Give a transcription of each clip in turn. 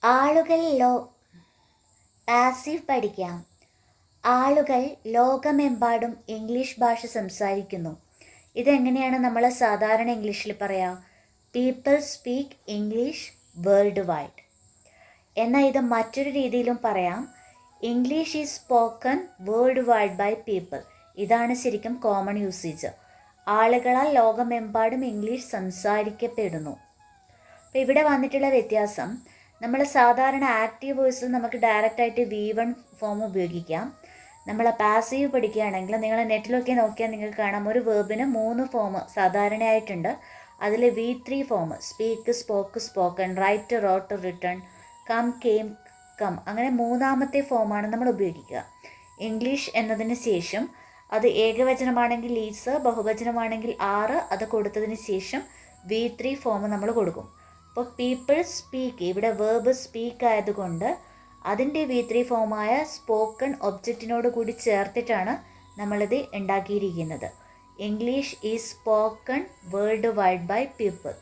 ആളുകൾ പാസീവ് പഠിക്കാം. ആളുകൾ ലോകമെമ്പാടും ഇംഗ്ലീഷ് ഭാഷ സംസാരിക്കുന്നു. ഇതെങ്ങനെയാണ് നമ്മൾ സാധാരണ ഇംഗ്ലീഷിൽ പറയാം? People speak English worldwide. എന്നാൽ ഇത് മറ്റൊരു രീതിയിലും പറയാം. English is spoken worldwide by people. ഇതാണ് ശരിക്കും കോമൺ യൂസേജ്. ആളുകളാൽ ലോകമെമ്പാടും ഇംഗ്ലീഷ് സംസാരിക്കപ്പെടുന്നു. അപ്പോൾ ഇവിടെ വന്നിട്ടുള്ള വ്യത്യാസം, നമ്മൾ സാധാരണ ആക്റ്റീവ് വോയിസിൽ നമുക്ക് ഡയറക്റ്റായിട്ട് V1 ഫോം ഉപയോഗിക്കാം. നമ്മൾ പാസീവ് പഠിക്കുകയാണെങ്കിൽ നിങ്ങൾ നെറ്റിലൊക്കെ നോക്കിയാൽ നിങ്ങൾക്ക് കാണാം, ഒരു വേർബിന് 3 ഫോം സാധാരണയായിട്ടുണ്ട്. അതിൽ V3 form speak, spoke, spoken, write, wrote, written, come, came, come, അങ്ങനെ മൂന്നാമത്തെ ഫോമാണ് നമ്മൾ ഉപയോഗിക്കുക. ഇംഗ്ലീഷ് എന്നതിന് ശേഷം അത് ഏകവചനമാണെങ്കിൽ ഈസ്, ബഹുവചനമാണെങ്കിൽ ആറ്, അത് കൊടുത്തതിന് ശേഷം V3 ഫോം നമ്മൾ കൊടുക്കും. അപ്പോൾ പീപ്പിൾ സ്പീക്ക്, ഇവിടെ വേർബ് സ്പീക്ക് ആയതുകൊണ്ട് അതിൻ്റെ V3 ഫോമായ സ്പോക്കൺ ഒബ്ജക്റ്റിനോട് കൂടി ചേർത്തിട്ടാണ് നമ്മളിത് ഉണ്ടാക്കിയിരിക്കുന്നത്. English is spoken worldwide by people.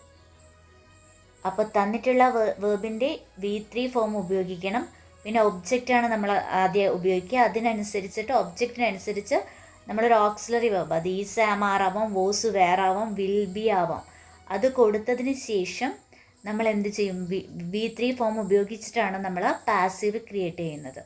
അപ്പോൾ തന്നിട്ടുള്ള വേർബിൻ്റെ V3 ഫോം ഉപയോഗിക്കണം. പിന്നെ ഒബ്ജക്റ്റാണ് നമ്മൾ ആദ്യം ഉപയോഗിക്കുക. അതിനനുസരിച്ചിട്ട് ഒബ്ജക്റ്റിനനുസരിച്ച് നമ്മളൊരു ഓക്സിലറി വേർബ്, അത് ഈസ്, ആം, ആർ ആവാം, വോസ്, വേർ ആവാം, വിൽ ബി ആവാം, അത് കൊടുത്തതിന് ശേഷം നമ്മൾ എന്ത് ചെയ്യും? V3 ഫോം ഉപയോഗിച്ചിട്ടാണ് നമ്മൾ പാസീവ് ക്രിയേറ്റ് ചെയ്യുന്നത്.